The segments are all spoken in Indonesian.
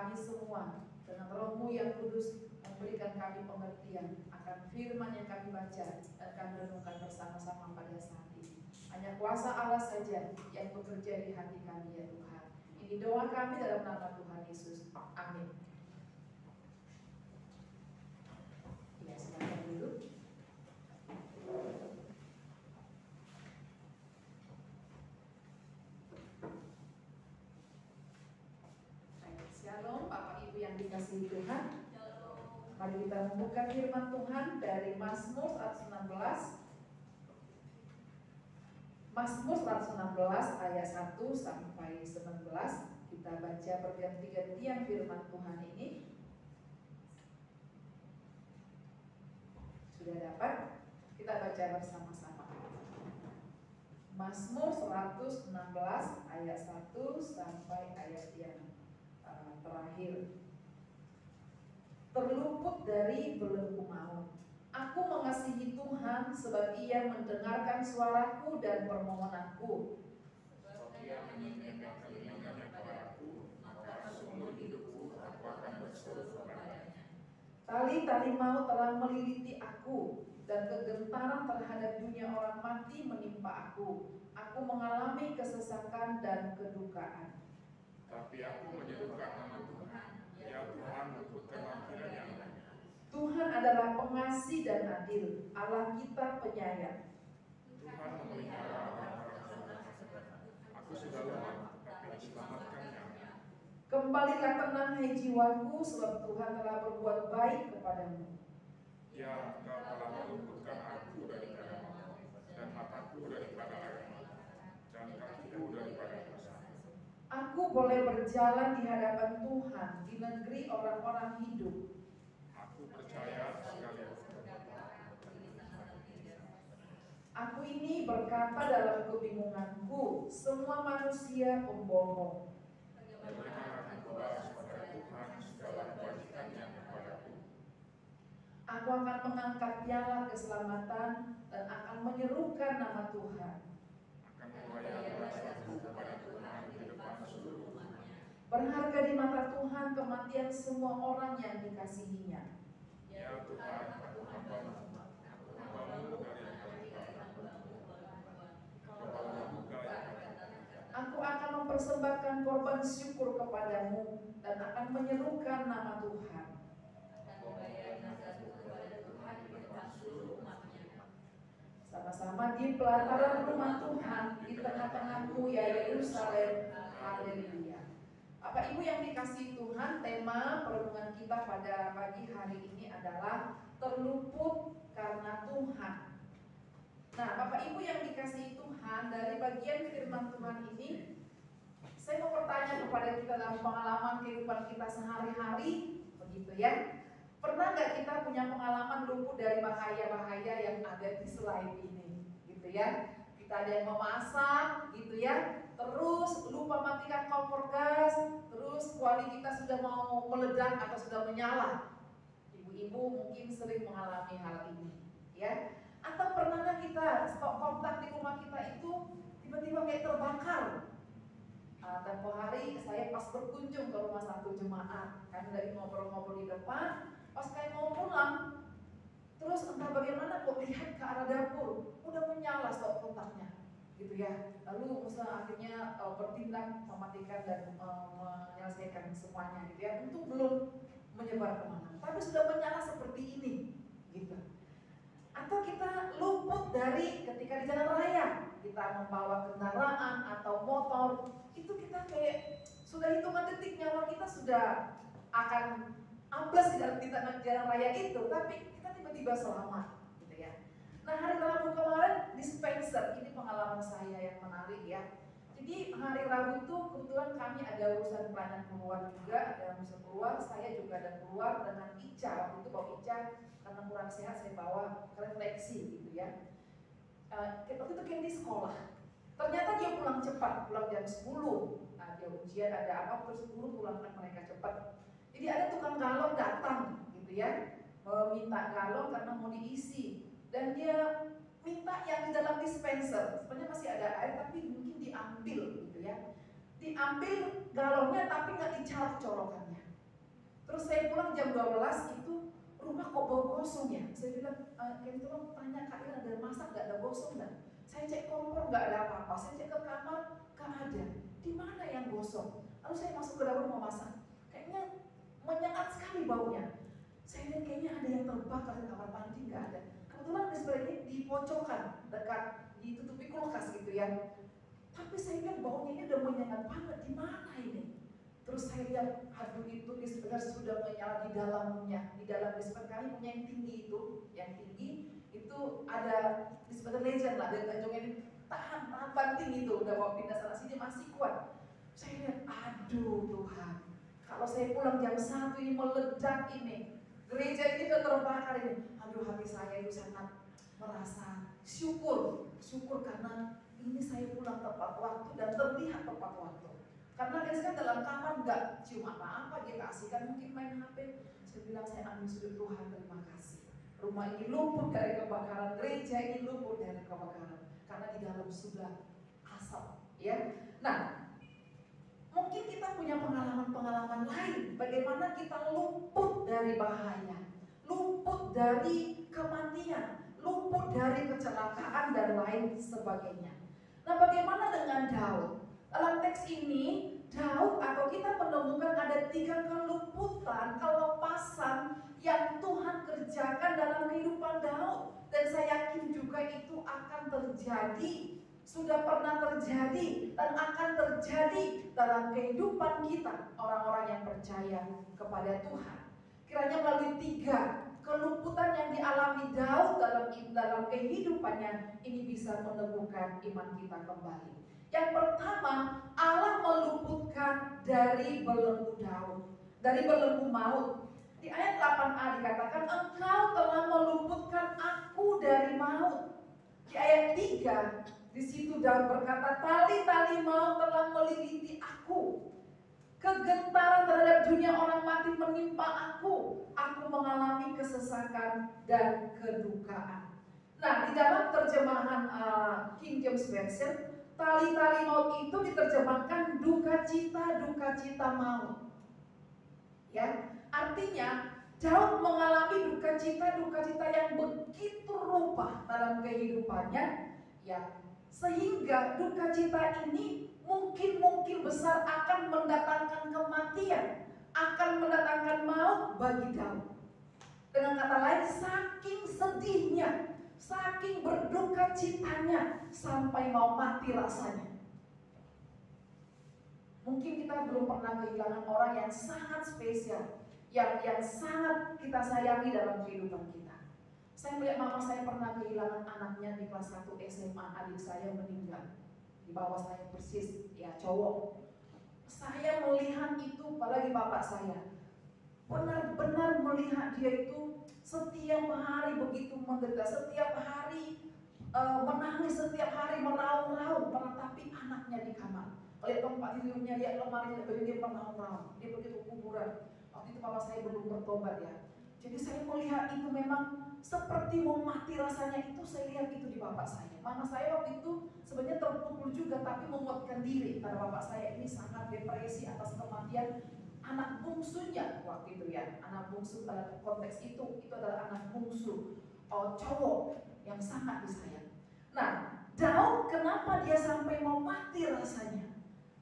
kami semua dengan Roh-Mu yang kudus memberikan kami pengertian akan firman yang kami baca dan kami renungkan bersama-sama pada saat ini. Hanya kuasa Allah saja yang bekerja di hati kami ya Tuhan. Ini doa kami dalam nama Tuhan Yesus. Amin. Ya, silakan dulu. Shalom Bapak Ibu yang dikasihi Tuhan. Mari kita membuka firman Tuhan dari Mazmur 116. Mazmur 116 ayat 1 sampai 19. Kita baca berganti-gantian firman Tuhan ini. Sudah dapat? Kita baca bersama-sama. Mazmur 116 ayat 1 sampai ayat yang terakhir. Terluput dari belenggu maut, aku mengasihi Tuhan sebab Ia mendengarkan suaraku dan permohonanku. Sebab Ia mendengarkan kepadaku, maka seumur hidupku aku akan berseru kepadanya. Tali-tali maut telah meliliti aku, dan kegentaran terhadap dunia orang mati menimpa aku. Aku mengalami kesesakan dan kedukaan. Tapi aku menyerukan nama Tuhan, ya Tuhan untuk kemakmurannya. Tuhan adalah pengasih dan adil, Allah kita penyayang. Tuhan memelihara orang-orang saudara. Aku sudah lemah, tapi diselamatkannya. Kembalilah tenang hai jiwaku, sebab Tuhan telah berbuat baik kepadamu. Ya, Engkau telah meluputkan aku daripada maut, dan mataku daripada air mata, dan kakiku daripada dosa. Aku boleh berjalan di hadapan Tuhan di negeri orang-orang hidup. Aku percaya sekali. Aku ini berkata dalam kebingunganku, semua manusia pembohong. Bagaimana aku balas kepada Tuhan segala kebajikannya kepadaku. Aku akan mengangkat piala keselamatan dan akan menyerukan nama Tuhan. Akan membayar rasaku kepada Tuhan di depan seluruh umatnya. Berharga di mata Tuhan kematian semua orang yang dikasihinya. Ya Tuhan, aku hambamu dari Aku akan mempersembahkan korban syukur kepadamu dan akan menyerukan nama Tuhan. Sama-sama di pelataran rumah Tuhan, di tengah-tengahmu ya Yerusalem. Haleluya. Bapak Ibu yang dikasihi Tuhan, tema perenungan kita pada pagi hari ini adalah terluput karena Tuhan. Nah, Bapak Ibu yang dikasihi Tuhan, dari bagian firman Tuhan ini, saya mau bertanya kepada kita dalam pengalaman kehidupan kita sehari-hari, begitu ya. Pernah nggak kita punya pengalaman luput dari bahaya-bahaya yang ada di slide ini, gitu ya? Kita ada yang memasak, gitu ya. Terus lupa matikan kompor gas, terus kuali kita sudah mau meledak atau sudah menyala. Ibu-ibu mungkin sering mengalami hal ini, ya. Atau pernahkah kita stok kontak di rumah kita itu tiba-tiba kayak terbakar? Tempo hari saya pas berkunjung ke rumah satu jemaat, kan dari ngobrol-ngobrol di depan. Pas kayak mau pulang, terus entah bagaimana kok lihat ke arah dapur, udah menyala stok kontaknya, gitu ya. Lalu usaha akhirnya bertindak mematikan dan menyelesaikan semuanya, gitu ya. Untuk belum menyebar kemana, tapi sudah menyala seperti ini, gitu. Atau kita luput dari ketika di jalan raya, kita membawa kendaraan atau motor, itu kita kayak sudah hitungan detik nyawa kita sudah akan ambles di tengah jalan raya itu, tapi kita tiba-tiba selamat, gitu ya. Nah, hari Rabu kemarin di Spencer, ini pengalaman saya yang menarik ya. Jadi hari Rabu itu kebetulan kami ada urusan pelayanan keluar juga, ada urusan keluar, saya juga ada keluar dengan Ica. Waktu itu bawa Ica karena kurang sehat, saya bawa refleksi gitu ya. Waktu itu kan di sekolah. Ternyata dia pulang cepat, pulang jam 10. Nah, dia ujian ada apa, terus 10 pulangkan mereka cepat. Jadi ada tukang galon datang gitu ya, meminta galon karena mau diisi, dan dia minta yang di dalam dispenser. Sebenarnya masih ada air tapi mungkin diambil gitu ya. Diambil galonnya tapi nggak dicabut colokannya. pulang jam 12 itu rumah kok bau gosong ya. Saya bilang, kayak tolong tanya Kak Ira, ada masak nggak, ada gosong nggak? Saya cek kompor nggak ada apa-apa, saya cek ke kamar nggak ada. Di mana yang gosong? Lalu saya masuk ke dapur mau masak, kayaknya menyengat sekali baunya. Saya lihat kayaknya ada yang terbakar di kamar mandi, nggak ada. Kebetulan sebenarnya di pojokan dekat ditutupi kulkas gitu ya. Tapi saya lihat baunya ini udah menyengat banget, di mana ini? Terus saya lihat, aduh itu dispenser sudah menyala di dalamnya. Di dalam dispenser kami punya yang tinggi itu ada dispenser legend lah, dan tanjungnya ini tahan banting itu, udah bawa pindah sana sini masih kuat. Saya lihat, aduh Tuhan, kalau saya pulang jam 1 ini meledak ini, gereja ini udah terbakar ini. Aduh, hati saya itu sangat merasa syukur karena ini saya pulang tepat waktu dan terlihat tepat waktu. Karena kan dalam kamar nggak cium apa-apa, dia kasihkan mungkin main HP. Saya bilang, saya ambil sudut, Tuhan terima kasih. Rumah ini luput dari kebakaran, gereja ini luput dari kebakaran, karena di dalam sudah asap, ya. Nah, mungkin kita punya pengalaman-pengalaman lain, bagaimana kita luput dari bahaya, luput dari kematian, luput dari kecelakaan dan lain sebagainya. Nah, bagaimana dengan Daud? Dalam teks ini, Daud atau kita menemukan ada 3 keluputan, kelepasan yang Tuhan kerjakan dalam kehidupan Daud. Dan saya yakin juga itu akan terjadi, sudah pernah terjadi dan akan terjadi dalam kehidupan kita, orang-orang yang percaya kepada Tuhan. Kiranya melalui 3 keluputan yang dialami Daud dalam kehidupannya ini bisa meneguhkan iman kita kembali. Yang pertama, Allah meluputkan dari belenggu Daud, dari belenggu maut. Di ayat 8a dikatakan, Engkau telah meluputkan aku dari maut. Di ayat 3, di situ Daud berkata, tali-tali maut telah melingkupi aku. Kegentaran terhadap dunia orang mati menimpa aku. Aku mengalami kesesakan dan kedukaan. Nah, di dalam terjemahan King James Version, tali-tali maut itu diterjemahkan duka cita maut. Ya, artinya Daud mengalami duka cita yang begitu rupa dalam kehidupannya, ya, sehingga duka cita ini mungkin besar akan mendatangkan kematian, akan mendatangkan maut bagi Daud. Dengan kata lain, saking sedihnya, saking berduka citanya sampai mau mati rasanya. Mungkin kita belum pernah kehilangan orang yang sangat spesial, yang sangat kita sayangi dalam kehidupan kita. Saya melihat mama saya pernah kehilangan anaknya di kelas 1 SMA, adik saya meninggal. Di bawah saya persis, ya cowok. Saya melihat itu, apalagi bapak saya, benar-benar melihat dia itu setiap hari begitu menderita, setiap hari menangis, setiap hari meraung-raung meratapi anaknya di kamar. Lihat tempat tidurnya, lihat lemari, dia meraung-raung, dia begitu kuburan. Waktu itu papa saya belum bertobat ya. Jadi saya melihat itu memang seperti mau mati rasanya, itu saya lihat itu di bapak saya. Mama saya waktu itu sebenarnya terpukul juga, tapi menguatkan diri karena bapak saya ini sangat depresi atas kematian anak bungsunya waktu itu ya. Anak bungsu dalam konteks itu adalah anak bungsu cowok yang sangat disayang. Nah, Daud kenapa dia sampai mau mati rasanya?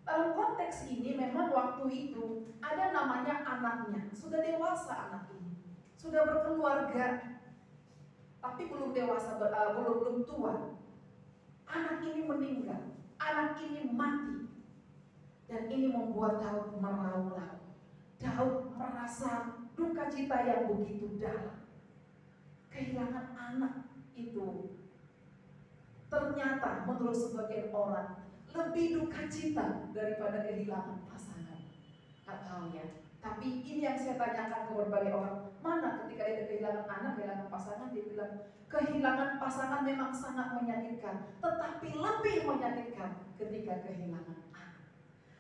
Dalam konteks ini memang waktu itu ada namanya anaknya, sudah dewasa anak ini, sudah berkeluarga, tapi belum dewasa, belum tua. Anak ini meninggal, anak ini mati, dan ini membuat Daud meraung-raung. Daud merasa duka cita yang begitu dalam. Kehilangan anak itu ternyata menurut sebagian orang lebih duka cita daripada kehilangan pasangan. Gak tahu ya. Tapi ini yang saya tanyakan ke berbagai orang. Mana ketika dia kehilangan anak, kehilangan pasangan, dia bilang kehilangan pasangan memang sangat menyakitkan, tetapi lebih menyakitkan ketika kehilangan anak.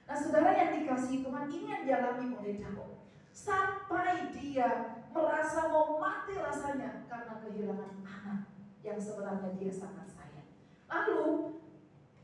Nah, saudara yang dikasihi Tuhan, ini yang dialami oleh Daud. Sampai dia merasa mau mati rasanya karena kehilangan anak yang sebenarnya dia sangat sayang. Lalu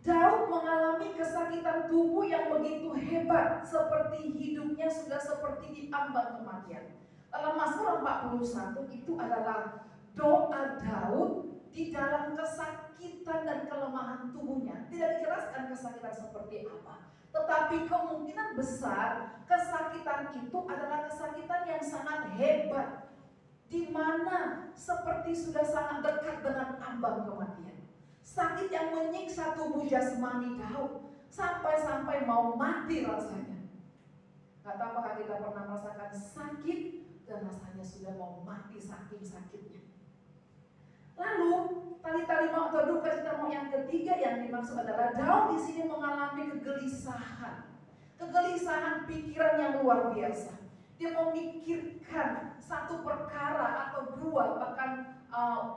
Daud mengalami kesakitan tubuh yang begitu hebat, seperti hidupnya sudah seperti diambang kematian. Dalam Mazmur 41 itu adalah doa Daud di dalam kesakitan dan kelemahan tubuhnya. Tidak dijelaskan kesakitan seperti apa, tetapi kemungkinan besar kesakitan itu adalah kesakitan yang sangat hebat, di mana seperti sudah sangat dekat dengan ambang kematian. Sakit yang menyiksa tubuh jasmani Daud sampai-sampai mau mati rasanya. Gak tahu apakah kita pernah merasakan sakit dan rasanya sudah mau mati saking sakitnya. Lalu tali-tali mau atau duka cita mau yang ketiga yang dimaksud adalah Daud di sini mengalami kegelisahan pikiran yang luar biasa. Dia memikirkan satu perkara atau dua, bahkan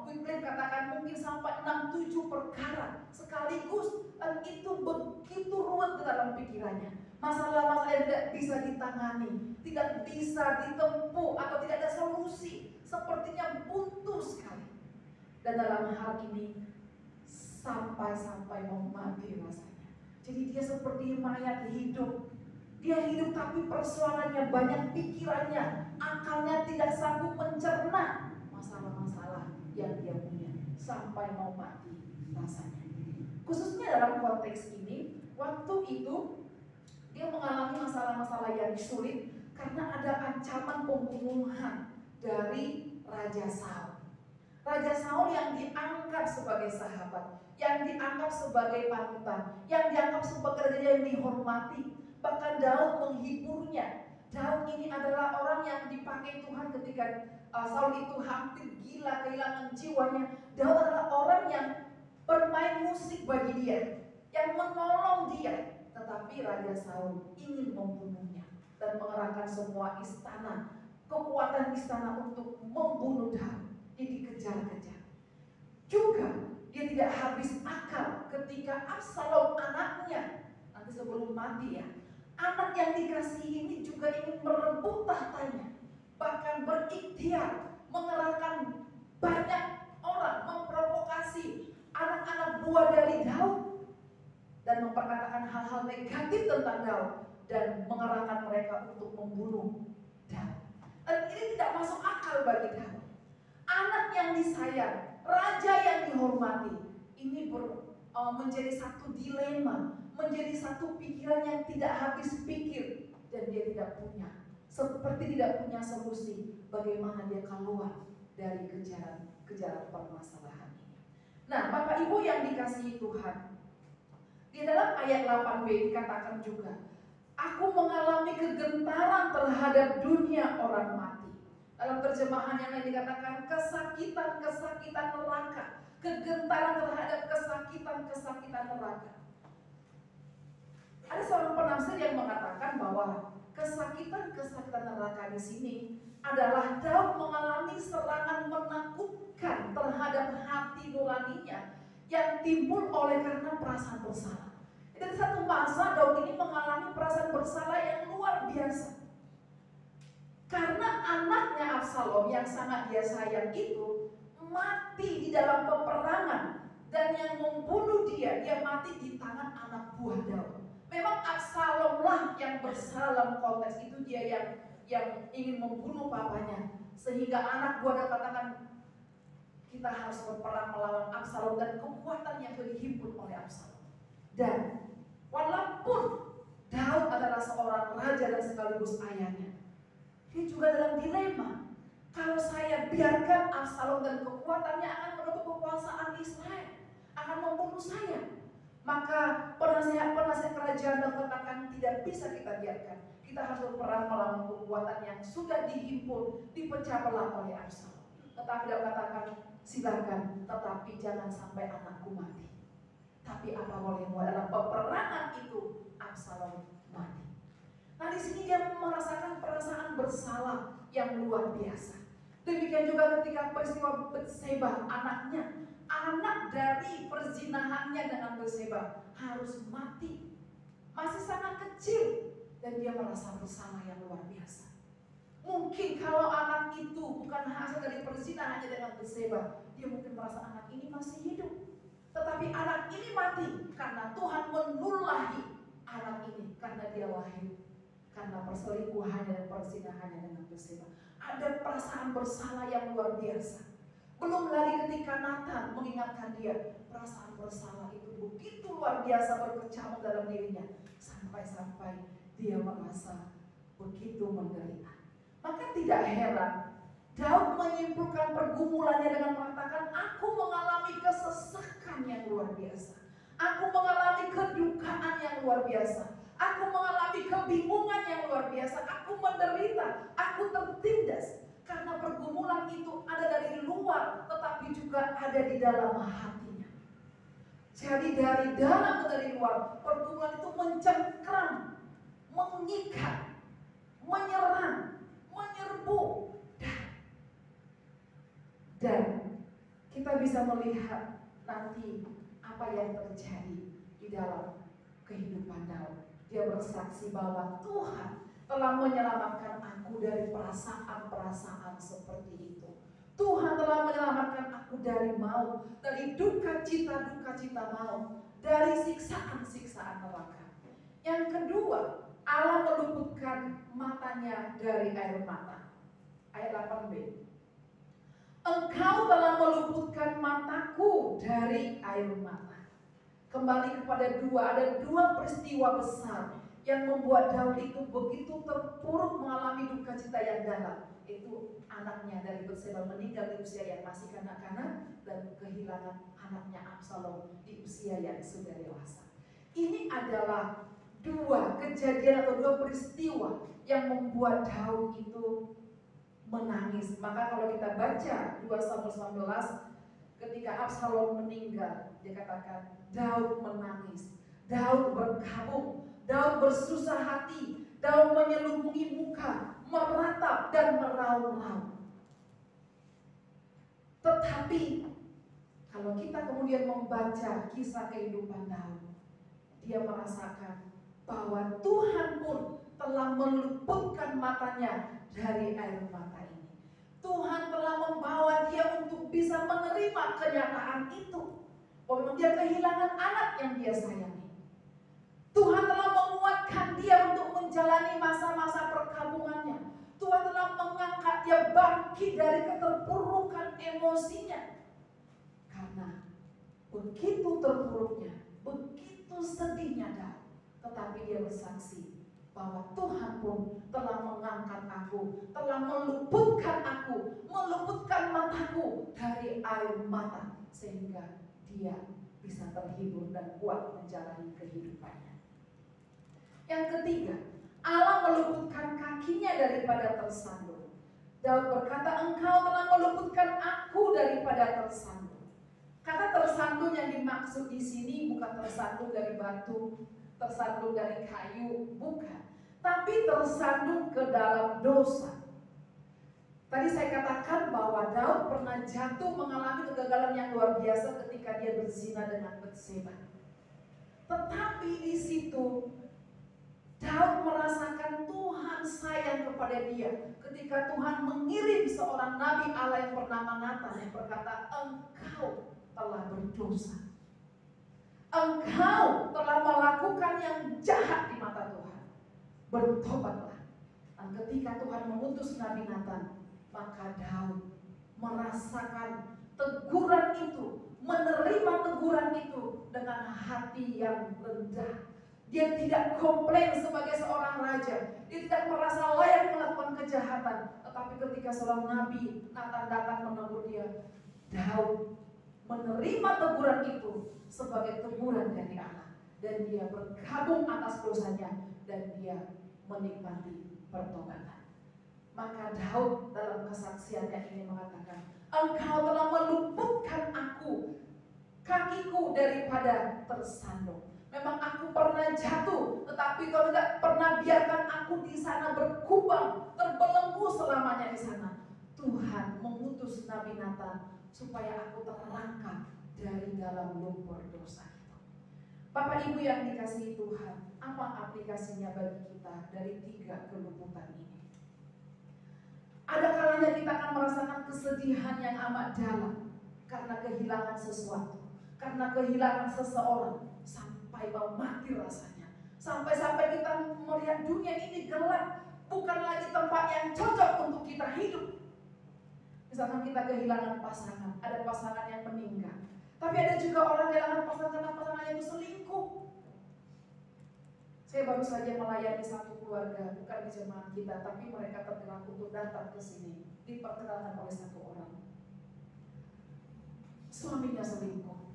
Wycliffe katakan mungkin sampai 6-7 perkara sekaligus, dan itu begitu ruwet dalam pikirannya. Masalah-masalah yang tidak bisa ditangani, tidak bisa ditempuh atau tidak ada solusi, sepertinya buntu sekali. Dan dalam hal ini sampai-sampai mau mati rasanya. Jadi dia seperti mayat hidup. Dia hidup tapi persoalannya banyak, pikirannya, akalnya tidak sanggup mencerna masalah-masalah yang dia punya. Sampai mau mati rasanya. Khususnya dalam konteks ini, waktu itu dia mengalami masalah-masalah yang sulit karena ada ancaman pembunuhan dari Raja Saul. Raja Saul yang dianggap sebagai sahabat, yang dianggap sebagai panutan, yang dianggap sebagai raja yang dihormati. Bahkan Daud menghiburnya. Daud ini adalah orang yang dipakai Tuhan ketika Saul itu hampir gila, kehilangan jiwanya. Daud adalah orang yang bermain musik bagi dia, yang menolong dia. Tetapi Raja Saul ingin membunuhnya dan mengerahkan semua istana, kekuatan istana untuk membunuh Daud. Dia dikejar-kejar. Juga dia tidak habis akal ketika Absalom anaknya, nanti sebelum mati ya, anak yang dikasihi ini juga ingin merebut tahtanya. Bahkan berikhtiar mengerahkan banyak orang, memprovokasi anak-anak buah dari Daud dan memperkatakan hal-hal negatif tentang Daud dan mengerahkan mereka untuk membunuh Daud. Dan ini tidak masuk akal bagi Daud. Anak yang disayang, raja yang dihormati, ini menjadi satu dilema, menjadi satu pikiran yang tidak habis pikir, dan dia tidak punya, seperti tidak punya solusi bagaimana dia keluar dari kejaran permasalahan ini. Nah, Bapak Ibu yang dikasihi Tuhan, di dalam ayat 8b dikatakan juga, aku mengalami kegentaran terhadap dunia orang mati. Dalam terjemahan yang lain dikatakan kesakitan-kesakitan neraka, kegentaran terhadap kesakitan-kesakitan neraka. Ada seorang penafsir yang mengatakan bahwa kesakitan-kesakitan neraka di sini adalah Daud mengalami serangan menakutkan terhadap hati nuraninya yang timbul oleh karena perasaan bersalah. Di satu masa Daud ini mengalami perasaan bersalah yang luar biasa. Karena anaknya Absalom yang sangat dia sayang itu mati di dalam peperangan, dan yang membunuh dia mati di tangan anak buah Daud. Memang Absalomlah yang bersalah dalam konteks itu, dia yang ingin membunuh papanya, sehingga anak buah Daud katakan kita harus berperang melawan Absalom dan kekuatan yang dihimpun oleh Absalom. Dan walaupun Daud adalah seorang raja dan sekaligus ayahnya, dia juga dalam dilema. Kalau saya biarkan Absalom dan kekuatannya akan merebut kekuasaan Israel, akan membunuh saya, maka penasihat kerajaan mengatakan tidak bisa kita biarkan. Kita harus berperang melawan kekuatan yang sudah dihimpun, dipecah belah oleh Absalom. Tetapi dia katakan, silakan, tetapi jangan sampai anakku mati. Tapi apa boleh buat, dalam peperangan itu Absalom mati. Nah, di sini dia merasakan perasaan bersalah yang luar biasa. Demikian juga ketika peristiwa Batseba, anaknya, anak dari perzinahannya dengan Batseba harus mati, masih sangat kecil, dan dia merasa bersalah yang luar biasa. Mungkin kalau anak itu bukan hasil dari perzinahannya dengan Batseba, dia mungkin merasa anak ini masih hidup. Tetapi anak ini mati karena Tuhan menulahi anak ini karena dia lahir. karena perselingkuhannya dan perzinahannya dengan Batseba. Ada perasaan bersalah yang luar biasa. Belum lagi ketika Nathan mengingatkan dia, perasaan bersalah itu begitu luar biasa berkecamuk dalam dirinya, sampai-sampai dia merasa begitu menderita. Maka tidak heran Daud menyimpulkan pergumulannya dengan mengatakan, aku mengalami kesesakan yang luar biasa, aku mengalami kedukaan yang luar biasa, aku mengalami kebingungan yang luar biasa, aku menderita, aku tertindas. Karena pergumulan itu ada dari luar, tetapi juga ada di dalam hatinya. Jadi dari dalam dan dari luar, pergumulan itu mencengkram, mengikat, menyerang, menyerbu. Dan kita bisa melihat nanti apa yang terjadi di dalam kehidupan Daud. Dia bersaksi bahwa Tuhan telah menyelamatkan aku dari perasaan-perasaan seperti itu. Tuhan telah menyelamatkan aku dari maut, dari duka cita maut, dari siksaan-siksaan neraka. Yang kedua, Allah meluputkan matanya dari air mata. Ayat 8b. Engkau telah meluputkan mataku dari air mata. Kembali kepada ada dua peristiwa besar yang membuat Daud itu begitu terpuruk mengalami duka cita yang dalam. Itu anaknya dari Batseba meninggal di usia yang masih kanak-kanak, dan kehilangan anaknya Absalom di usia yang sudah dewasa. Ini adalah dua kejadian atau dua peristiwa yang membuat Daud itu menangis. Maka kalau kita baca 2 Samuel 19, ketika Absalom meninggal, dia katakan Daud menangis, Daud berkabung, Daud bersusah hati, Daud menyelubungi muka, meratap dan meraung-raung. Tetapi kalau kita kemudian membaca kisah kehidupan Daud, dia merasakan bahwa Tuhan pun telah meluputkan matanya dari air mata ini. Tuhan telah membawa dia untuk bisa menerima kenyataan itu, bahwa dia kehilangan anak yang dia sayangi. Tuhan telah menguatkan dia untuk menjalani masa-masa perkabungannya. Tuhan telah mengangkat dia bangkit dari keterpurukan emosinya. Karena begitu terpuruknya, begitu sedihnya Daud, tetapi dia bersaksi bahwa Tuhan pun telah mengangkat aku, telah meluputkan aku, meluputkan mataku dari air mata, sehingga dia bisa terhibur dan kuat menjalani kehidupannya. Yang ketiga, Allah meluputkan kakinya daripada tersandung. Daud berkata, engkau telah meluputkan aku daripada tersandung. Kata tersandung yang dimaksud di sini bukan tersandung dari batu, tersandung dari kayu, bukan. Tapi tersandung ke dalam dosa. Tadi saya katakan bahwa Daud pernah jatuh mengalami kegagalan yang luar biasa ketika dia berzina dengan Batseba. Tetapi di situ Daud merasakan Tuhan sayang kepada dia ketika Tuhan mengirim seorang nabi Allah yang bernama Nathan yang berkata, engkau telah berdosa, engkau telah melakukan yang jahat di mata Tuhan, bertobatlah. Dan ketika Tuhan mengutus Nabi Nathan, maka Daud merasakan teguran itu, menerima teguran itu dengan hati yang rendah. Dia tidak komplain sebagai seorang raja, dia tidak merasa layak melakukan kejahatan. Tetapi ketika seorang nabi Nathan datang menegur dia, Daud menerima teguran itu sebagai teguran dari Allah, dan dia bergabung atas dosanya dan dia menikmati pertobatan. Maka Daud dalam kesaksiannya ini mengatakan, engkau telah meluputkan aku, kakiku daripada tersandung. Memang aku pernah jatuh, tetapi kau tidak pernah biarkan aku di sana berkubang, terbelenggu selamanya di sana. Tuhan mengutus Nabi Nathan supaya aku terangkat dari dalam lumpur dosa itu. Bapak Ibu yang dikasihi Tuhan, apa aplikasinya bagi kita dari 3 keluputan ini? Ada kalanya kita akan merasakan kesedihan yang amat dalam karena kehilangan sesuatu, karena kehilangan seseorang, sampai mau mati rasanya, Sampai-sampai kita melihat dunia ini gelap, bukan lagi tempat yang cocok untuk kita hidup. Misalkan kita kehilangan pasangan, ada pasangan yang meninggal. Tapi ada juga orang kehilangan pasangan yang selingkuh. Saya baru saja melayani satu keluarga, bukan di jemaat kita, tapi mereka tergerak untuk datang ke sini, diperkenalkan oleh satu orang. Suaminya selingkuh.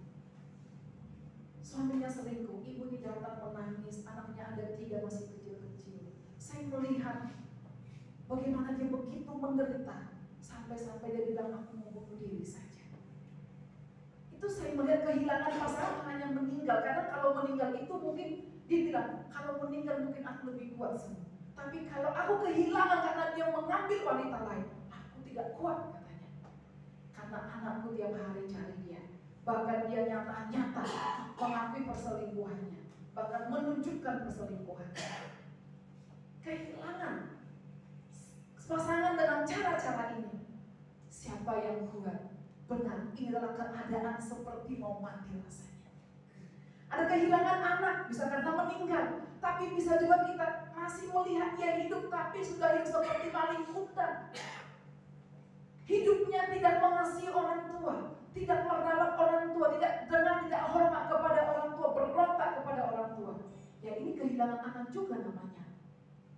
Ibu ini datang menangis, anaknya ada 3 masih kecil-kecil. Saya melihat bagaimana dia begitu menderita, sampai-sampai dia bilang, aku mau bunuh diri saja. Itu saya melihat kehilangan pasangan hanya meninggal, karena kalau meninggal itu mungkin dia bilang, kalau meninggal mungkin aku lebih kuat semua. Tapi kalau aku kehilangan karena dia mengambil wanita lain, aku tidak kuat katanya. Karena anakku tiap hari cari dia. Bahkan dia nyata-nyata mengakui perselingkuhannya. Bahkan menunjukkan perselingkuhannya. Kehilangan pasangan dengan cara-cara ini. Siapa yang kuat? Benar, ini adalah keadaan seperti mau mati rasanya. Ada kehilangan anak, bisa karena meninggal. Tapi bisa juga kita masih melihat dia hidup, tapi sudah hidup seperti maling hutan. Hidupnya tidak mengasihi orang tua, tidak merawat orang tua, tidak hormat kepada orang tua, berontak kepada orang tua. Ya ini kehilangan anak juga namanya.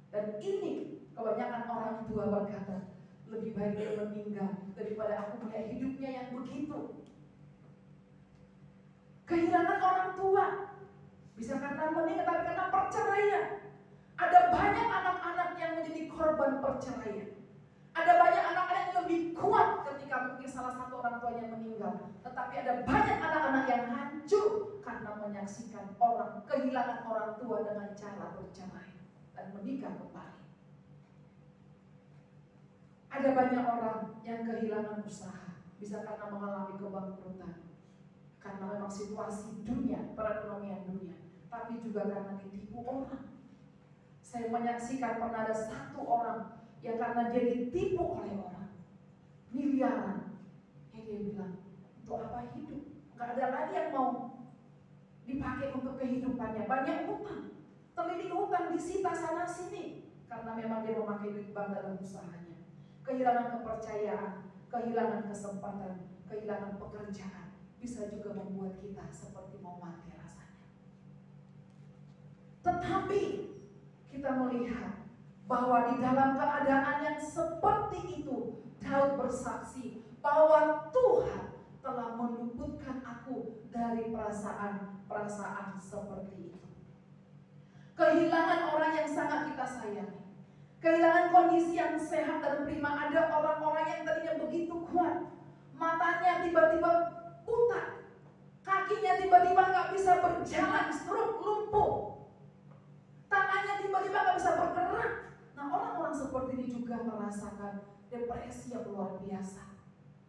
Dan ini kebanyakan orang tua berkata, lebih baik dia meninggal daripada aku punya hidupnya yang begitu. Kehilangan orang tua, bisa karena meninggal, tapi karena perceraian. Ada banyak anak-anak yang menjadi korban perceraian. Ada banyak anak-anak yang lebih kuat ketika mungkin salah satu orang tuanya meninggal. Tetapi ada banyak anak-anak yang hancur karena menyaksikan orang kehilangan orang tua dengan cara bercerai dan menikah kembali. Ada banyak orang yang kehilangan usaha, bisa karena mengalami kebangkrutan, karena memang situasi dunia, perekonomian dunia, tapi juga karena ditipu orang. Saya menyaksikan pernah ada satu orang yang karena dia ditipu oleh orang miliaran, ya dia bilang, untuk apa hidup? Gak ada lagi yang mau dipakai untuk kehidupannya. Banyak hutang, terlilit hutang, disita sana sini, karena memang dia memakai duit bank dalam usahanya. Kehilangan kepercayaan, kehilangan kesempatan, kehilangan pekerjaan, bisa juga membuat kita seperti mau mati rasanya. Tetapi kita melihat bahwa di dalam keadaan yang seperti itu, Daud bersaksi bahwa Tuhan telah meluputkan aku dari perasaan seperti itu. Kehilangan orang yang sangat kita sayangi, kehilangan kondisi yang sehat dan prima. Ada orang-orang yang tadinya begitu kuat, matanya tiba-tiba buta, kakinya tiba-tiba gak bisa berjalan, stroke, lumpuh, tangannya tiba-tiba gak bisa bergerak. Nah, orang-orang seperti ini juga merasakan depresi yang luar biasa.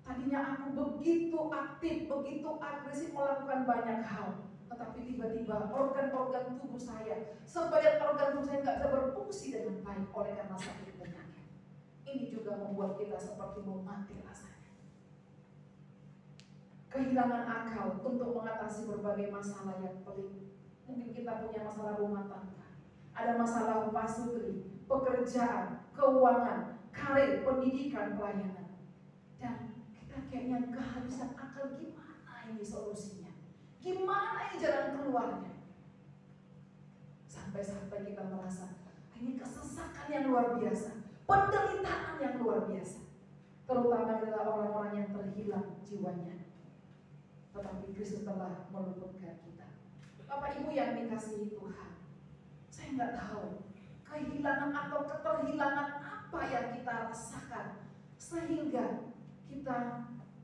Tadinya aku begitu aktif, begitu agresif melakukan banyak hal, tetapi tiba-tiba organ-organ tubuh saya, sebagian organ tubuh saya nggak bisa berfungsi dengan baik oleh karena sakit penyakit. Ini juga membuat kita seperti mau mati rasanya. Kehilangan akal untuk mengatasi berbagai masalah yang pelik. Mungkin kita punya masalah rumah tangga, ada masalah pasutri, pekerjaan, keuangan, karir, pendidikan, pelayanan. Dan kita kayaknya kehabisan akal, gimana ini solusinya? Gimana ini jalan keluarnya? Sampai-sampai kita merasa ini kesesakan yang luar biasa, penderitaan yang luar biasa. Terutama adalah orang-orang yang terhilang jiwanya. Tetapi Kristus telah meluputkan kita. Bapak Ibu yang dikasihi Tuhan, saya nggak tahu kehilangan atau keterhilangan apa yang kita rasakan sehingga kita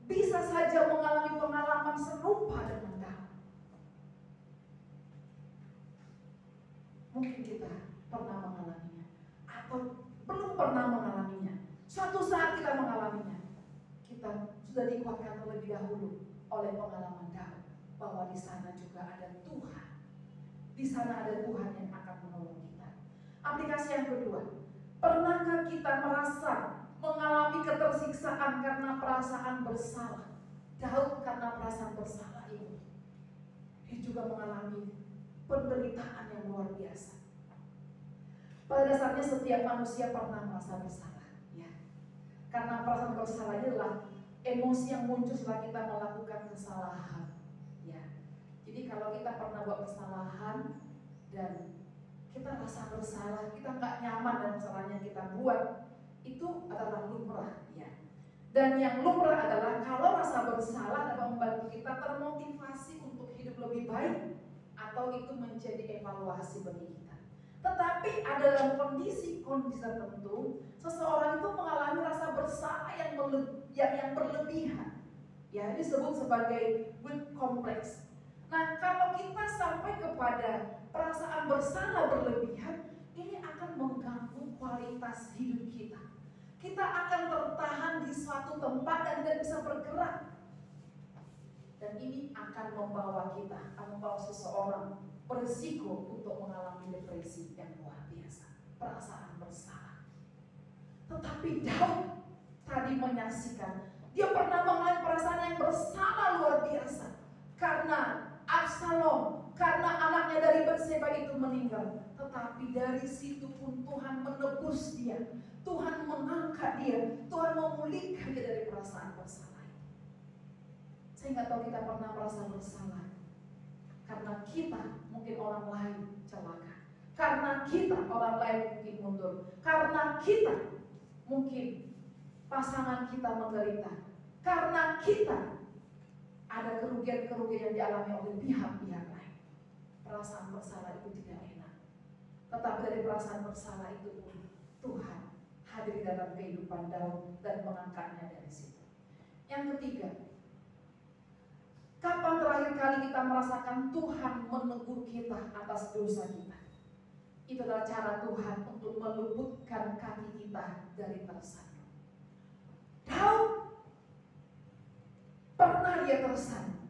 bisa saja mengalami pengalaman serupa dengan Daud. Mungkin kita pernah mengalaminya atau belum pernah mengalaminya. Suatu saat kita mengalaminya, kita sudah dikuatkan terlebih dahulu oleh pengalaman Daud bahwa di sana juga ada Tuhan. Di sana ada Tuhan yang akan menolong kita. Aplikasi yang kedua, pernahkah kita merasa mengalami ketersiksaan karena perasaan bersalah? Daud karena perasaan bersalah ini, dia juga mengalami penderitaan yang luar biasa. Pada dasarnya setiap manusia pernah merasa bersalah, ya. Karena perasaan bersalah adalah emosi yang muncul setelah kita melakukan kesalahan, ya. Jadi kalau kita pernah buat kesalahan dan kita rasa bersalah, kita nggak nyaman dengan kesalahan yang kita buat, itu adalah lumrah, ya. Dan yang lumrah adalah kalau rasa bersalah dapat membantu kita termotivasi untuk hidup lebih baik, atau itu menjadi evaluasi bagi kita. Tetapi ada dalam kondisi tertentu, seseorang itu mengalami rasa bersalah yang berlebihan, ya, disebut sebagai guilt complex. Nah, kalau kita sampai kepada perasaan bersalah berlebihan, ini akan mengganggu kualitas hidup kita. Kita akan tertahan di suatu tempat dan tidak bisa bergerak. Dan ini akan membawa seseorang berisiko untuk mengalami depresi yang luar biasa, perasaan bersalah. Tetapi Daud tadi menyaksikan, dia pernah mengalami perasaan yang bersalah luar biasa karena Absalom, karena anaknya dari Batseba itu meninggal. Tetapi dari situ pun Tuhan menebus dia, Tuhan mengangkat dia, Tuhan memulihkan dia dari perasaan bersalah. Saya nggak tahu kita pernah merasa bersalah karena kita mungkin orang lain celaka, karena kita orang lain mungkin mundur, karena kita mungkin pasangan kita menderita, karena kita ada kerugian-kerugian yang dialami oleh pihak-pihak lain. Perasaan bersalah itu tidak enak. Tetapi dari perasaan bersalah itu pun Tuhan hadir dalam kehidupan Daud dan mengangkatnya dari situ. Yang ketiga, kapan terakhir kali kita merasakan Tuhan menegur kita atas dosa kita? Itu adalah cara Tuhan untuk meluputkan kaki kita dari tersandung. Daud pernah dia tersandung,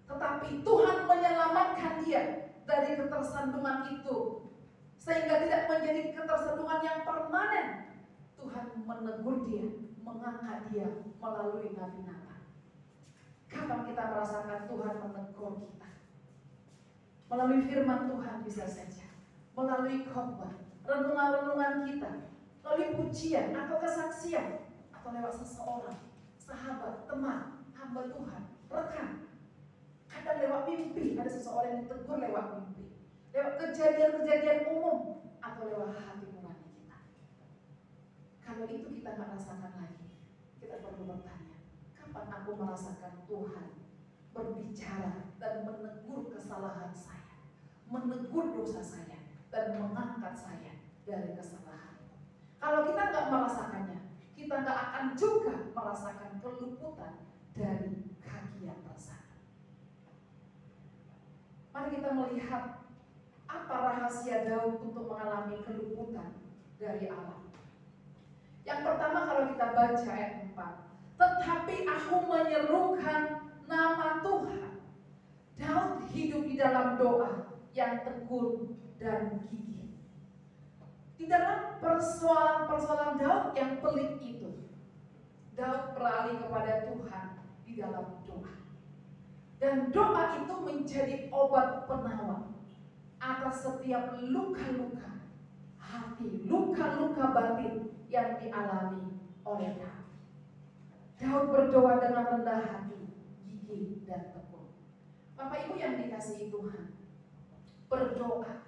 tetapi Tuhan menyelamatkan dia dari ketersandungan itu, sehingga tidak menjadi ketersandungan yang permanen. Tuhan menegur dia, mengangkat dia melalui Nabi Nathan. Kapan kita merasakan Tuhan menegur kita? Melalui firman Tuhan bisa saja, melalui khotbah, renungan-renungan kita, melalui pujian atau kesaksian, atau lewat seseorang, sahabat, teman, hamba Tuhan, rekan. Kadang lewat mimpi, ada seseorang yang ditegur lewat mimpi, lewat kejadian-kejadian umum, atau lewat hati nurani kita. Kalau itu kita nggak rasakan lagi, kita perlu bertanya, kapan aku merasakan Tuhan berbicara dan menegur kesalahan saya, menegur dosa saya, dan mengangkat saya dari kesalahan. Kalau kita nggak merasakannya, kita nggak akan juga merasakan keluputan dari kaki yang tersandung. Mari kita melihat apa rahasia Daud untuk mengalami keluputan dari Allah. Yang pertama, kalau kita baca ayat 4, tetapi aku menyerukan nama Tuhan. Daud hidup di dalam doa yang tekun dan gigih. Di dalam persoalan Daud yang pelik itu, Daud beralih kepada Tuhan di dalam doa. Dan doa itu menjadi obat penawar atas setiap luka-luka hati, luka-luka batin yang dialami oleh Daud. Daud berdoa dengan rendah hati, gigih dan tekun. Bapak Ibu yang dikasihi Tuhan, berdoa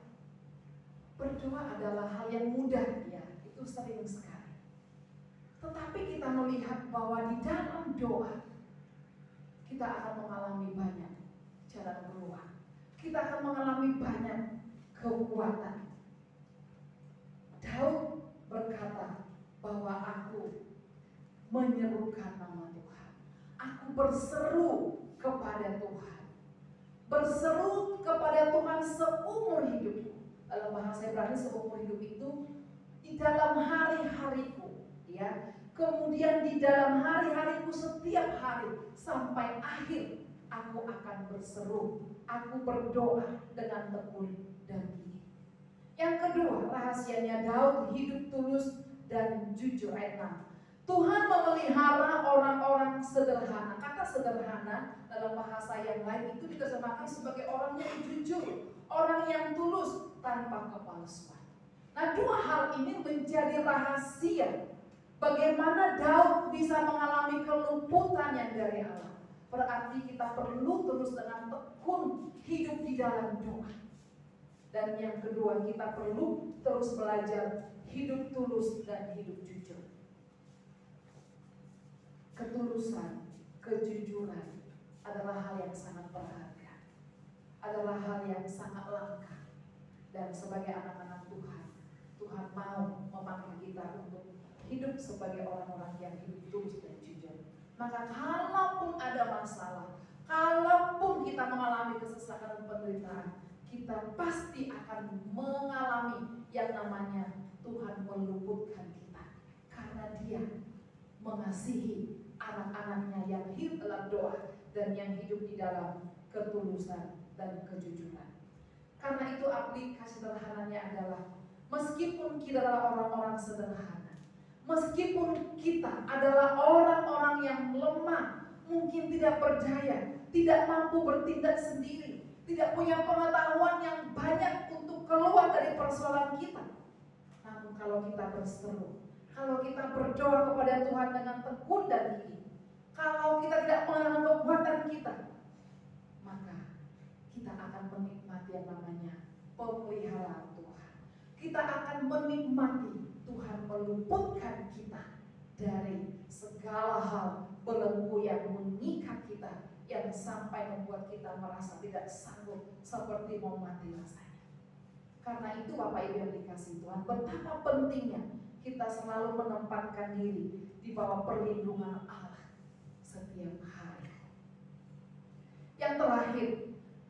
adalah hal yang mudah, ya, itu sering sekali. Tetapi kita melihat bahwa di dalam doa kita akan mengalami banyak jalan keluar. Kita akan mengalami banyak kekuatan. Daud berkata bahwa aku menyerukan nama Tuhan. Aku berseru kepada Tuhan. Berseru kepada Tuhan seumur hidupku. Dalam bahasa Ibrani seumur hidup itu di dalam hari-hariku, ya. Kemudian di dalam hari-hariku setiap hari sampai akhir aku akan berseru, aku berdoa dengan tekun dan gigih. Yang kedua, rahasianya Daud hidup tulus dan jujur. Ayat 6. Tuhan memelihara orang-orang sederhana. Kata sederhana dalam bahasa yang lain itu diterjemahkan sebagai orang yang jujur, orang yang tulus tanpa kepalsuan. Nah, dua hal ini menjadi rahasia bagaimana Daud bisa mengalami keluputan yang dari Allah. Berarti kita perlu terus dengan tekun hidup di dalam doa. Dan yang kedua, kita perlu terus belajar hidup tulus dan hidup jujur. Ketulusan, kejujuran adalah hal yang sangat berharga, adalah hal yang sangat langka. Dan sebagai anak-anak Tuhan, Tuhan mau memanggil kita untuk hidup sebagai orang-orang yang hidup tulus dan jujur. Maka kalaupun ada masalah, kalaupun kita mengalami kesesakan dan penderitaan, kita pasti akan mengalami yang namanya Tuhan meluputkan kita. Karena Dia mengasihi anak-anaknya yang hidup dalam doa dan yang hidup di dalam ketulusan dan kejujuran. Karena itu aplikasi sederhananya adalah, meskipun kita adalah orang-orang sederhana, meskipun kita adalah orang-orang yang lemah, mungkin tidak berdaya, tidak mampu bertindak sendiri, tidak punya pengetahuan yang banyak untuk keluar dari persoalan kita. Namun kalau kita berseru, kalau kita berdoa kepada Tuhan dengan tekun dan gigih, kalau kita tidak mengenal kekuatan kita, maka kita akan menikmati yang namanya pemeliharaan Tuhan. Kita akan menikmati Tuhan meluputkan kita dari segala hal belenggu yang mengikat kita, yang sampai membuat kita merasa tidak sanggup, seperti mau mati rasanya. Karena itu Bapak Ibu yang dikasihi Tuhan, betapa pentingnya kita selalu menempatkan diri di bawah perlindungan Allah setiap hari. Yang terakhir,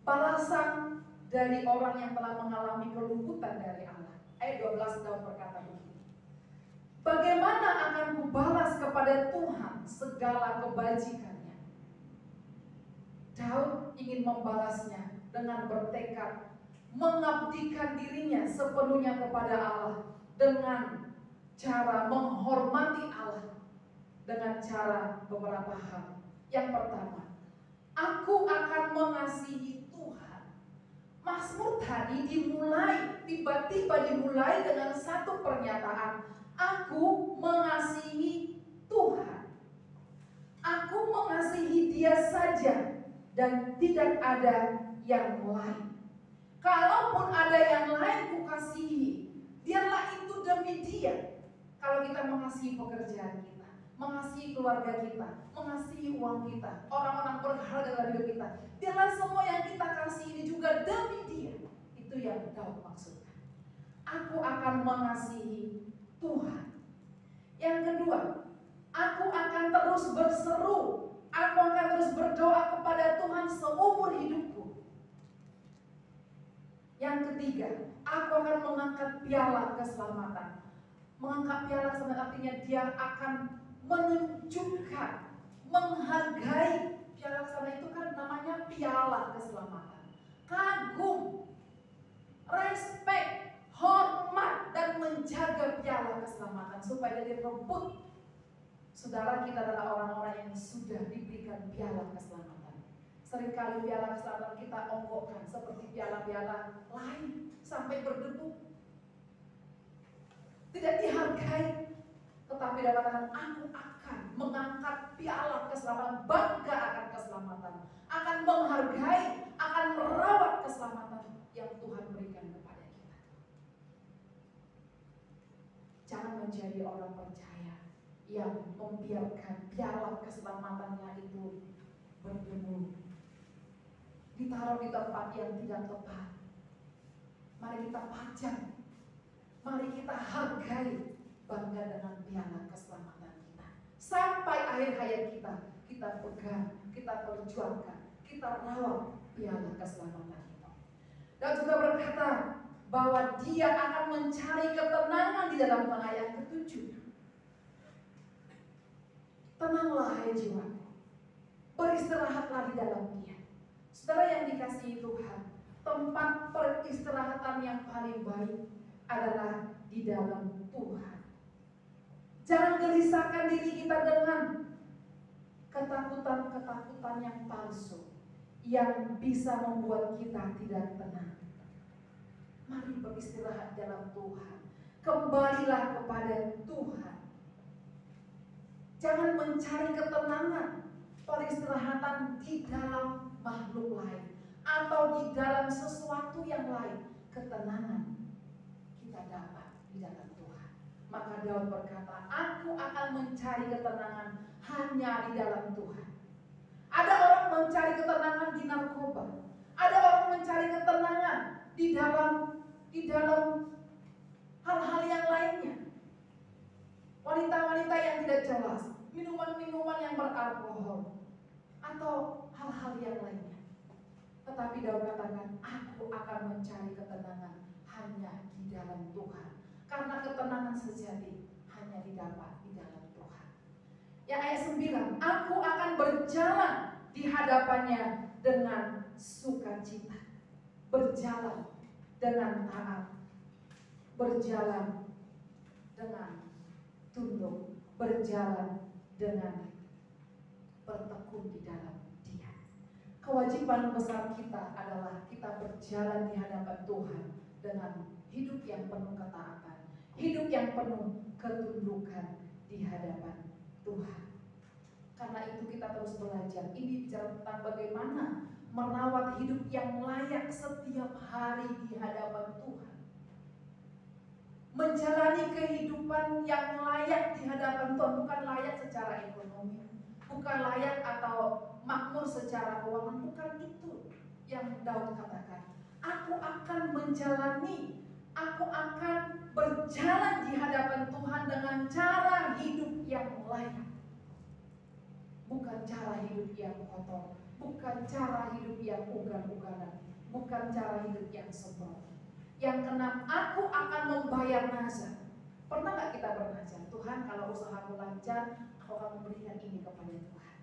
balasan dari orang yang telah mengalami keluputan dari Allah. Ayat 12 Daud berkata begini, bagaimana akan kubalas kepada Tuhan segala kebajikannya? Daud ingin membalasnya dengan bertekad mengabdikan dirinya sepenuhnya kepada Allah dengan cara menghormati Allah, dengan cara beberapa hal. Yang pertama, aku akan mengasihi Tuhan. Mazmur tadi tiba-tiba dimulai dengan satu pernyataan, aku mengasihi Tuhan. Aku mengasihi Dia saja dan tidak ada yang lain. Kalaupun ada yang lain kukasihi, biarlah itu demi Dia. Kalau kita mengasihi pekerjaan kita, mengasihi keluarga kita, mengasihi uang kita, orang-orang berharga dalam hidup kita, biarlah semua yang kita kasih ini juga demi Dia. Itu yang Daud maksudkan. Aku akan mengasihi Tuhan. Yang kedua, aku akan terus berseru, aku akan terus berdoa kepada Tuhan seumur hidupku. Yang ketiga, aku akan mengangkat piala keselamatan. Mengangkat piala keselamatan artinya dia akan menunjukkan, menghargai. Piala keselamatan itu kan namanya piala keselamatan. Kagum, respect, hormat, dan menjaga piala keselamatan supaya direbut. Saudara, kita adalah orang-orang yang sudah diberikan piala keselamatan. Seringkali piala keselamatan kita ongkokkan seperti piala-piala lain sampai berdebu. Tidak dihargai. Tetapi dikatakan, aku akan mengangkat piala keselamatan, bangga akan keselamatan, akan menghargai, akan merawat keselamatan yang Tuhan berikan kepada kita. Jangan menjadi orang percaya yang membiarkan piala keselamatannya itu berdebu, ditaruh di tempat yang tidak tepat. Mari kita pajang, mari kita hargai, bangga dengan piala keselamatan kita. Sampai akhir hayat kita, kita pegang, kita perjuangkan, kita rawat piala keselamatan kita. Dan juga berkata bahwa Dia akan mencari ketenangan di dalam tanah. Yang ketujuh, tenanglah hai jiwaku, beristirahatlah di dalam Dia. Saudara yang dikasihi Tuhan, tempat peristirahatan yang paling baik adalah di dalam Tuhan. Jangan gelisahkan diri kita dengan ketakutan-ketakutan yang palsu yang bisa membuat kita tidak tenang. Mari beristirahat dalam Tuhan. Kembalilah kepada Tuhan. Jangan mencari ketenangan, peristirahatan di dalam makhluk lain atau di dalam sesuatu yang lain. Ketenangan kita dapat di dalam Tuhan. Maka Daud berkata, aku akan mencari ketenangan hanya di dalam Tuhan. Ada orang mencari ketenangan di narkoba. Ada orang mencari ketenangan di dalam hal-hal yang lainnya. Wanita-wanita yang tidak jelas, minuman-minuman yang beralkohol, atau hal-hal yang lainnya. Tetapi Daud katakan, aku akan mencari ketenangan hanya di dalam Tuhan. Karena ketenangan sejati hanya didapat di dalam Tuhan. Yang ayat 9, aku akan berjalan di hadapannya dengan sukacita. Berjalan dengan taat. Berjalan dengan tunduk. Berjalan dengan bertekun di dalam Dia. Kewajiban besar kita adalah kita berjalan di hadapan Tuhan dengan hidup yang penuh ketaatan, hidup yang penuh ketundukan di hadapan Tuhan. Karena itu kita terus belajar. Ini bicara tentang bagaimana merawat hidup yang layak setiap hari di hadapan Tuhan. Menjalani kehidupan yang layak di hadapan Tuhan, bukan layak secara ekonomi, bukan layak atau makmur secara keuangan, bukan itu yang Daud katakan. Aku akan menjalani, aku akan berjalan di hadapan Tuhan dengan cara hidup yang layak. Bukan cara hidup yang kotor, bukan cara hidup yang ugal-ugalan, bukan cara hidup yang sembrono. Yang keenam, aku akan membayar nazar. Pernah gak kita bernazar? Tuhan, kalau usahaku lancar, aku akan memberikan ini kepada Tuhan.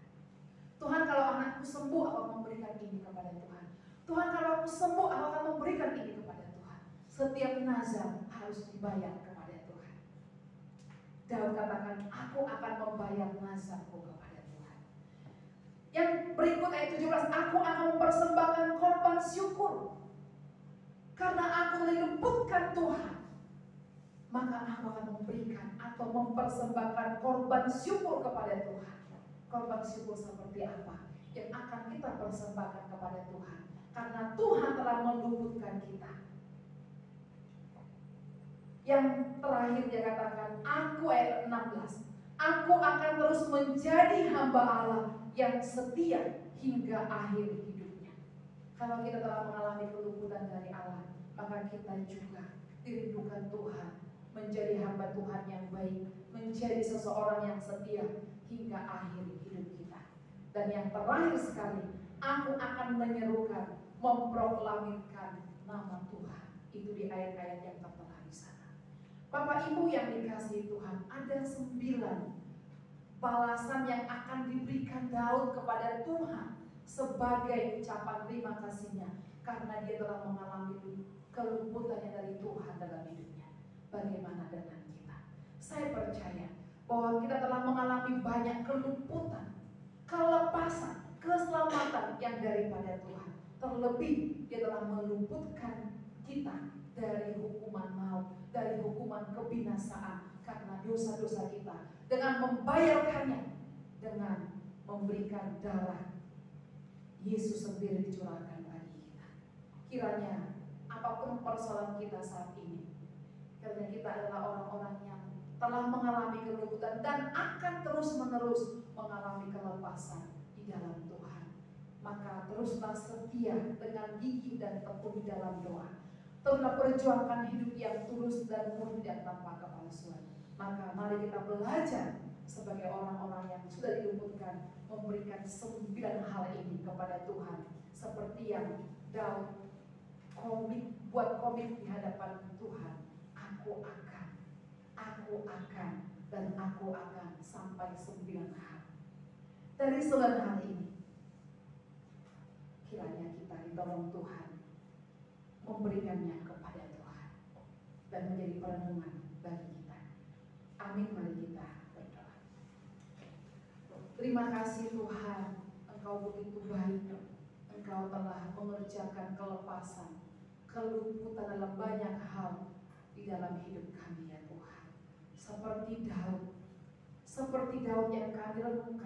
Tuhan, kalau anakku sembuh, aku akan memberikan ini kepada Tuhan. Tuhan, kalau aku sembuh, aku akan memberikan ini kepada Tuhan. Setiap nazar harus dibayar kepada Tuhan. Daud katakan, aku akan membayar nazarku kepada Tuhan. Yang berikut ayat 17, aku akan mempersembahkan korban syukur. Karena aku diluputkan Tuhan, maka aku akan memberikan atau mempersembahkan korban syukur kepada Tuhan. Korban syukur seperti apa yang akan kita persembahkan kepada Tuhan? Karena Tuhan telah meluputkan kita. Yang terakhir dia katakan, aku ayat 16, aku akan terus menjadi hamba Allah yang setia hingga akhir hidupnya. Kalau kita telah mengalami keluputan dari Allah, maka kita juga dirindukan Tuhan menjadi hamba Tuhan yang baik, menjadi seseorang yang setia hingga akhir hidup kita. Dan yang terakhir sekali, aku akan menyerukan, memproklamirkan nama Tuhan. Itu di ayat-ayat yang tertera di sana. Bapak Ibu yang dikasihi Tuhan, ada 9 balasan yang akan diberikan Daud kepada Tuhan sebagai ucapan terima kasihnya karena dia telah mengalami keluputannya dari Tuhan dalam hidupnya. Bagaimana dengan kita? Saya percaya bahwa kita telah mengalami banyak keluputan, kelepasan, keselamatan yang daripada Tuhan. Terlebih dia telah meluputkan kita dari hukuman maut, dari hukuman kebinasaan karena dosa-dosa kita, dengan membayarkannya dengan memberikan darah Yesus sendiri dicurahkan bagi kita. Kiranya apapun persoalan kita saat ini, karena kita adalah orang-orang yang telah mengalami keluputan dan akan terus-menerus mengalami kelepasan di dalam Tuhan, maka teruslah setia dengan gigih dan tekun di dalam doa. Teruslah perjuangkan hidup yang tulus dan murni dan tanpa kepalsuan. Maka mari kita belajar sebagai orang-orang yang sudah diluputkan, memberikan 9 hal ini kepada Tuhan, seperti yang Daud buat komit di hadapan Tuhan. Aku akan dan aku akan sampai 9 hal. Dari 9 hal ini, kiranya kita ditolong Tuhan memberikannya kepada Tuhan dan menjadi perenungan bagi kita. Amin. Mari kita berdoa. Terima kasih Tuhan, Engkau begitu baik. Engkau telah mengerjakan kelepasan, kelumputan dalam banyak hal di dalam hidup kami ya Tuhan. Seperti Daud yang kami renungkan